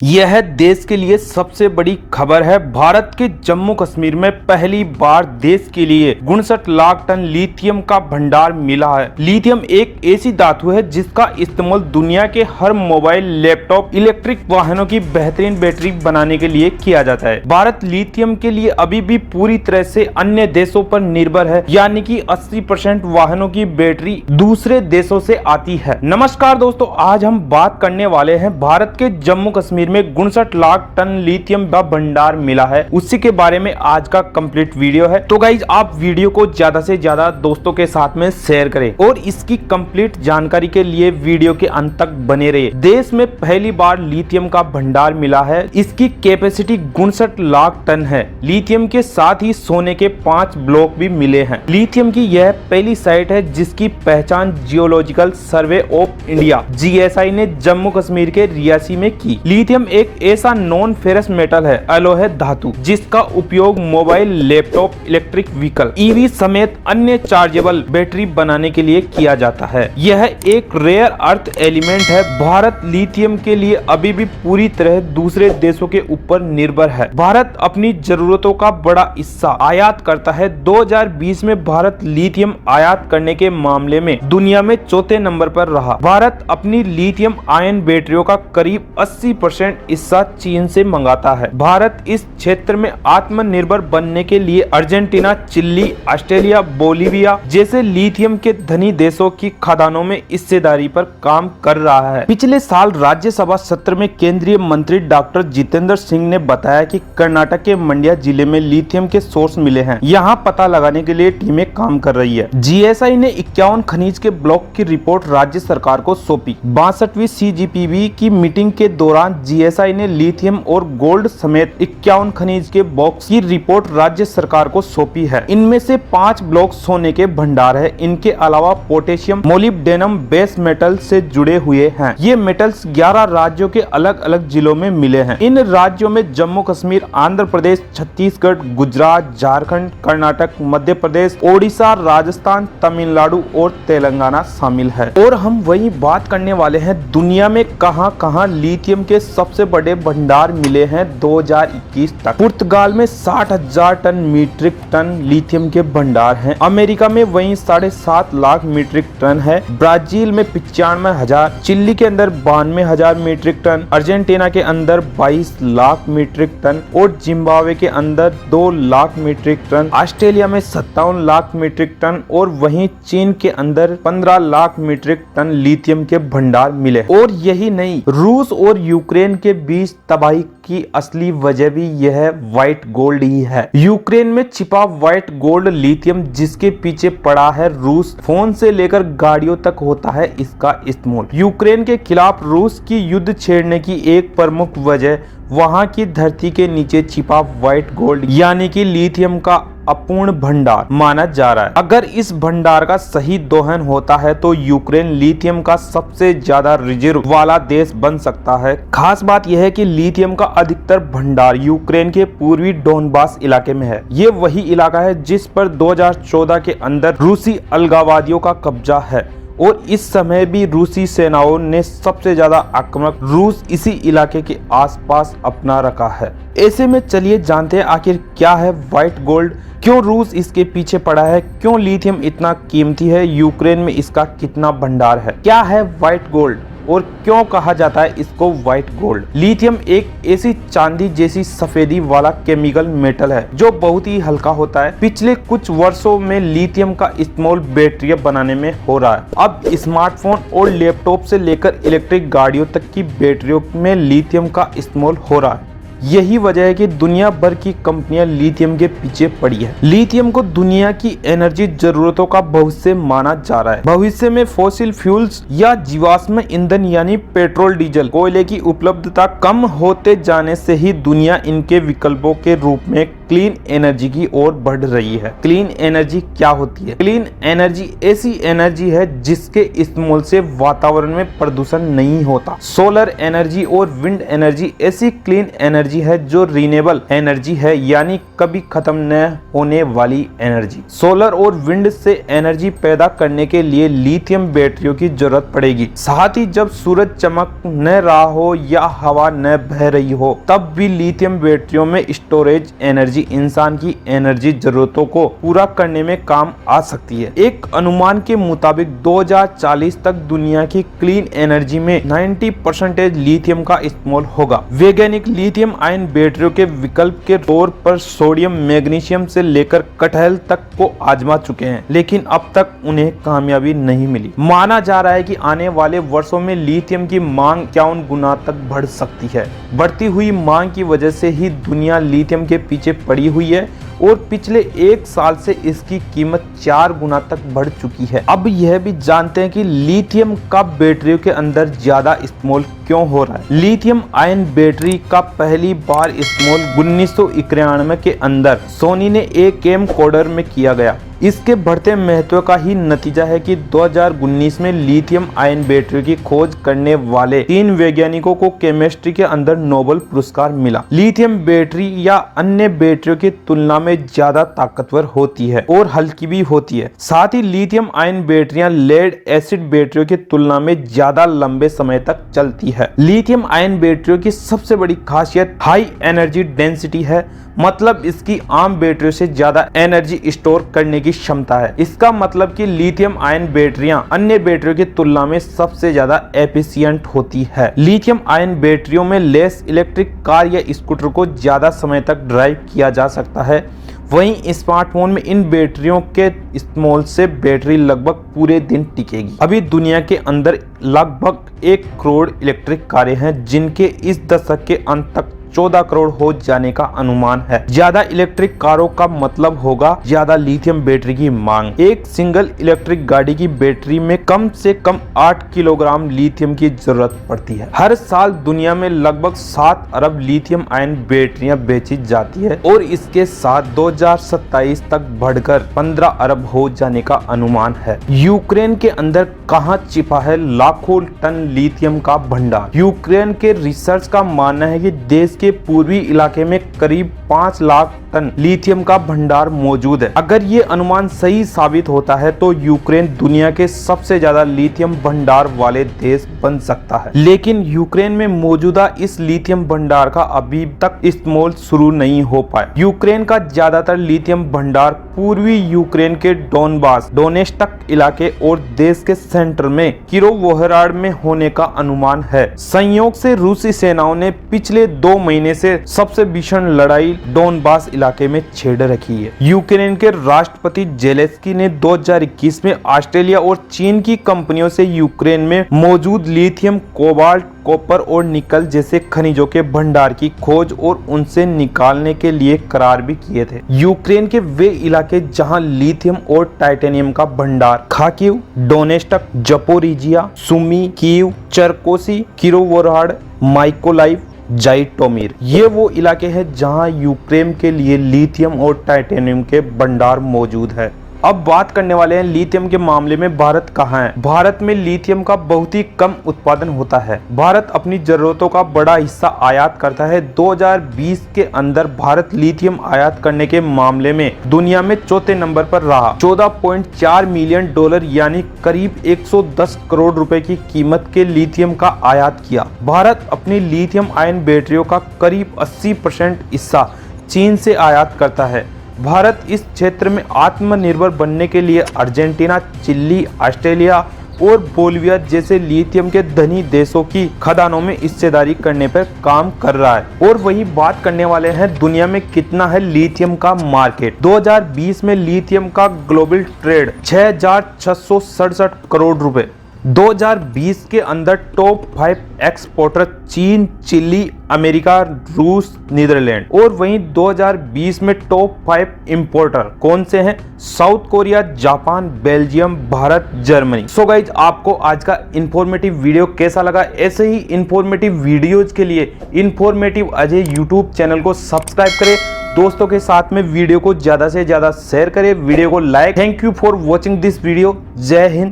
यह देश के लिए सबसे बड़ी खबर है। भारत के जम्मू कश्मीर में पहली बार देश के लिए 59 लाख टन लिथियम का भंडार मिला है। लिथियम एक ऐसी धातु है जिसका इस्तेमाल दुनिया के हर मोबाइल, लैपटॉप, इलेक्ट्रिक वाहनों की बेहतरीन बैटरी बनाने के लिए किया जाता है। भारत लिथियम के लिए अभी भी पूरी तरह से अन्य देशों पर निर्भर है, यानी कि 80% वाहनों की बैटरी दूसरे देशों से आती है। नमस्कार दोस्तों, आज हम बात करने वाले हैं भारत के जम्मू कश्मीर में 59 लाख टन लिथियम का भंडार मिला है, उसी के बारे में आज का कंप्लीट वीडियो है। तो गाइज, आप वीडियो को ज्यादा से ज्यादा दोस्तों के साथ में शेयर करें और इसकी कंप्लीट जानकारी के लिए वीडियो के अंत तक बने रहिए। देश में पहली बार लिथियम का भंडार मिला है। इसकी कैपेसिटी 59 लाख टन है। लिथियम के साथ ही सोने के 5 ब्लॉक भी मिले हैं। लिथियम की यह पहली साइट है जिसकी पहचान geological survey of India (GSI) ने जम्मू कश्मीर के रियासी में की। लिथियम एक ऐसा नॉन फेरस मेटल है, अलॉय धातु, जिसका उपयोग mobile, laptop, electric vehicle, EV समेत अन्य चार्जेबल बैटरी बनाने के लिए किया जाता है। यह एक रेयर अर्थ एलिमेंट है। भारत लिथियम के लिए अभी भी पूरी तरह दूसरे देशों के ऊपर निर्भर है। भारत अपनी जरूरतों का बड़ा हिस्सा आयात करता है। 2020 में भारत लिथियम आयात करने के मामले में दुनिया में चौथे नंबर पर रहा। भारत अपनी लिथियम आयन बैटरियों का करीब 80% हिस्सा चीन से मंगाता है। भारत इस क्षेत्र में आत्मनिर्भर बनने के लिए अर्जेंटीना, चिली, ऑस्ट्रेलिया, बोलीविया जैसे लिथियम के धनी देशों की खदानों में हिस्सेदारी पर काम कर रहा है। पिछले साल राज्यसभा सत्र में केंद्रीय मंत्री डॉक्टर जितेंद्र सिंह ने बताया कि कर्नाटक के मंड्या जिले में लिथियम के सोर्स मिले हैं। यहाँ पता लगाने के लिए टीमें काम कर रही है। जीएसआई ने 51 खनिज के ब्लॉक की रिपोर्ट राज्य सरकार को सौंपी। 62वीं CGPB की मीटिंग के दौरान जीएसआई ने लिथियम और गोल्ड समेत 51 खनिज के बॉक्स की रिपोर्ट राज्य सरकार को सौंपी है। इनमें से 5 ब्लॉक सोने के भंडार है। इनके अलावा पोटेशियम, मोलिब्डेनम बेस मेटल से जुड़े हुए हैं। ये मेटल्स 11 राज्यों के अलग अलग जिलों में मिले हैं। इन राज्यों में जम्मू कश्मीर, आंध्र प्रदेश, छत्तीसगढ़, गुजरात, झारखंड, कर्नाटक, मध्य प्रदेश, ओडिशा, राजस्थान, तमिलनाडु और तेलंगाना शामिल है। और हम वही बात करने वाले हैं दुनिया में कहां लिथियम के सबसे बड़े भंडार मिले हैं 2021 तक। पुर्तगाल में 60,000 टन मीट्रिक टन लिथियम के भंडार हैं। अमेरिका में वहीं 7.5 लाख मीट्रिक टन है। ब्राजील में 95,000, चिली के अंदर 92,000 मीट्रिक टन, अर्जेंटीना के अंदर 22 लाख मीट्रिक टन और जिम्बाब्वे के अंदर 2 लाख मीट्रिक टन, ऑस्ट्रेलिया में 57 लाख मीट्रिक टन और वहीं चीन के अंदर 15 लाख मीट्रिक टन लिथियम के भंडार मिले। और यही नहीं, रूस और यूक्रेन के बीच तबाही की असली वजह भी यह व्हाइट गोल्ड ही है। यूक्रेन में छिपा व्हाइट गोल्ड लिथियम, जिसके पीछे पड़ा है रूस। फोन से लेकर गाड़ियों तक होता है इसका इस्तेमाल। यूक्रेन के खिलाफ रूस की युद्ध छेड़ने की एक प्रमुख वजह वहां की धरती के नीचे छिपा व्हाइट गोल्ड यानी कि लिथियम का अपूर्ण भंडार माना जा रहा है। अगर इस भंडार का सही दोहन होता है तो यूक्रेन लिथियम का सबसे ज्यादा रिजर्व वाला देश बन सकता है। खास बात यह है कि लिथियम का अधिकतर भंडार यूक्रेन के पूर्वी डोनबास इलाके में है। ये वही इलाका है जिस पर 2014 के अंदर रूसी अलगाववादियों का कब्जा है और इस समय भी रूसी सेनाओं ने सबसे ज्यादा आक्रामक रूस इसी इलाके के आसपास अपना रखा है। ऐसे में चलिए जानते हैं आखिर क्या है व्हाइट गोल्ड, क्यों रूस इसके पीछे पड़ा है, क्यों लिथियम इतना कीमती है, यूक्रेन में इसका कितना भंडार है, क्या है व्हाइट गोल्ड और क्यों कहा जाता है इसको व्हाइट गोल्ड। लिथियम एक ऐसी चांदी जैसी सफेदी वाला केमिकल मेटल है जो बहुत ही हल्का होता है। पिछले कुछ वर्षों में लिथियम का इस्तेमाल बैटरियां बनाने में हो रहा है। अब स्मार्टफोन और लैपटॉप से लेकर इलेक्ट्रिक गाड़ियों तक की बैटरियों में लिथियम का इस्तेमाल हो रहा है। यही वजह है कि दुनिया भर की कंपनियां लिथियम के पीछे पड़ी है। लिथियम को दुनिया की एनर्जी जरूरतों का भविष्य माना जा रहा है। भविष्य में फॉसिल फ्यूल्स या जीवाश्म ईंधन यानी पेट्रोल, डीजल, कोयले की उपलब्धता कम होते जाने से ही दुनिया इनके विकल्पों के रूप में क्लीन एनर्जी की ओर बढ़ रही है। क्लीन एनर्जी क्या होती है? क्लीन एनर्जी ऐसी एनर्जी है जिसके इस्तेमाल से वातावरण में प्रदूषण नहीं होता। सोलर एनर्जी और विंड एनर्जी ऐसी क्लीन एनर्जी है जो रिन्यूएबल एनर्जी है, यानी कभी खत्म न होने वाली एनर्जी। सोलर और विंड से एनर्जी पैदा करने के लिए लिथियम बैटरियों की जरूरत पड़ेगी। साथ ही जब सूरज चमक न रहा हो या हवा न बह रही हो तब भी लिथियम बैटरियों में स्टोरेज एनर्जी इंसान की एनर्जी जरूरतों को पूरा करने में काम आ सकती है। एक अनुमान के मुताबिक 2040 तक दुनिया की क्लीन एनर्जी में 90% लिथियम का इस्तेमाल होगा। वैज्ञानिक लिथियम आयन बैटरियों के विकल्प के तौर पर सोडियम, मैग्नीशियम से लेकर कटहल तक को आजमा चुके हैं, लेकिन अब तक उन्हें कामयाबी नहीं मिली। माना जा रहा है कि आने वाले वर्षों में लिथियम की मांग 51 गुना तक बढ़ सकती है। बढ़ती हुई मांग की वजह से ही दुनिया लिथियम के पीछे पड़ी हुई है और पिछले 1 साल से इसकी कीमत 4 गुना तक बढ़ चुकी है। अब यह भी जानते हैं कि लिथियम का बैटरियों के अंदर ज्यादा इस्तेमाल क्यों हो रहा है। लिथियम आयन बैटरी का पहली बार इस्तेमाल 1991 के अंदर सोनी ने एक कैमकॉर्डर में किया गया। इसके बढ़ते महत्व का ही नतीजा है कि 2019 में लिथियम आयन बैटरी की खोज करने वाले 3 वैज्ञानिकों को केमिस्ट्री के अंदर नोबेल पुरस्कार मिला। लिथियम बैटरी या अन्य बैटरियों की तुलना में ज्यादा ताकतवर होती है और हल्की भी होती है। साथ ही लिथियम आयन बैटरियां लेड एसिड बैटरियों की तुलना में ज्यादा लंबे समय तक चलती है। लिथियम आयन बैटरियों की सबसे बड़ी खासियत हाई एनर्जी डेंसिटी है, मतलब इसकी आम बैटरियों से ज्यादा एनर्जी स्टोर करने की क्षमता है। इसका मतलब कि लिथियम आयन बैटरियां अन्य बैटरियों की तुलना में सबसे ज्यादा एफिशिएंट होती है। लिथियम आयन बैटरियों में लेस इलेक्ट्रिक कार या स्कूटर को ज्यादा समय तक ड्राइव किया जा सकता है। वहीं स्मार्टफोन में इन बैटरियों के इस्तेमाल से बैटरी लगभग पूरे दिन टिकेगी। अभी दुनिया के अंदर लगभग 1 करोड़ इलेक्ट्रिक कारें हैं, जिनके इस दशक के अंत तक 14 करोड़ हो जाने का अनुमान है। ज्यादा इलेक्ट्रिक कारों का मतलब होगा ज्यादा लिथियम बैटरी की मांग। एक सिंगल इलेक्ट्रिक गाड़ी की बैटरी में कम से कम 8 किलोग्राम लिथियम की जरूरत पड़ती है। हर साल दुनिया में लगभग 7 अरब लिथियम आयन बैटरियां बेची जाती है और इसके साथ 2027 तक बढ़कर 15 अरब हो जाने का अनुमान है। यूक्रेन के अंदर कहां छिपा है लाखों टन लिथियम का भंडार? यूक्रेन के रिसर्च का मानना है कि देश के पूर्वी इलाके में करीब 5 लाख टन लिथियम का भंडार मौजूद है। अगर ये अनुमान सही साबित होता है तो यूक्रेन दुनिया के सबसे ज्यादा लिथियम भंडार वाले देश बन सकता है। लेकिन यूक्रेन में मौजूदा इस लिथियम भंडार का अभी तक इस्तेमाल शुरू नहीं हो पाया। यूक्रेन का ज्यादातर लिथियम भंडार पूर्वी यूक्रेन के डोनबास, डोनेस्टक इलाके और देश के सेंटर में किरोवोहराड में होने का अनुमान है। संयोग से रूसी सेनाओं ने पिछले 2 महीने से सबसे भीषण लड़ाई डोनबास इलाके में छेड़ रखी है। यूक्रेन के राष्ट्रपति जेलेंस्की ने 2021 में ऑस्ट्रेलिया और चीन की कंपनियों से यूक्रेन में मौजूद लिथियम, कोबाल्ट, कॉपर और निकल जैसे खनिजों के भंडार की खोज और उनसे निकालने के लिए करार भी किए थे। यूक्रेन के वे इलाके जहां लिथियम और टाइटेनियम का भंडार Kharkiv, Donetsk, Zaporizhzhia, Sumy, Kyiv, Cherkasy, Kirovohrad, Mykolaiv, Zhytomyr, ये वो इलाके हैं जहां यूक्रेन के लिए लिथियम और टाइटेनियम के भंडार मौजूद है। अब बात करने वाले हैं लिथियम के मामले में भारत कहां है। भारत में लिथियम का बहुत ही कम उत्पादन होता है। भारत अपनी जरूरतों का बड़ा हिस्सा आयात करता है। 2020 के अंदर भारत लिथियम आयात करने के मामले में दुनिया में 4थे नंबर पर रहा। $14.4 मिलियन यानी करीब 110 करोड़ रुपए की कीमत के लिथियम का आयात किया। भारत अपनी लिथियम आयन बैटरियों का करीब 80% हिस्सा चीन से आयात करता है। भारत इस क्षेत्र में आत्मनिर्भर बनने के लिए अर्जेंटीना, चिली, ऑस्ट्रेलिया और बोलिविया जैसे लिथियम के धनी देशों की खदानों में हिस्सेदारी करने पर काम कर रहा है। और वही बात करने वाले हैं दुनिया में कितना है लिथियम का मार्केट। 2020 में लिथियम का ग्लोबल ट्रेड 6,667 करोड़ रुपए। 2020 के अंदर टॉप 5 एक्सपोर्टर चीन, चिली, अमेरिका, रूस, नीदरलैंड। और वहीं 2020 में टॉप 5 इंपोर्टर कौन से हैं? South Korea, Japan, Belgium, Bharat, Germany. So guys, आपको आज का इंफॉर्मेटिव वीडियो कैसा लगा? ऐसे ही इंफॉर्मेटिव वीडियोज के लिए इंफॉर्मेटिव अजय यूट्यूब चैनल को सब्सक्राइब करें दोस्तों के साथ में वीडियो को ज्यादा से ज्यादा शेयर करें, वीडियो को like. Thank you for watching this video. जय हिंद।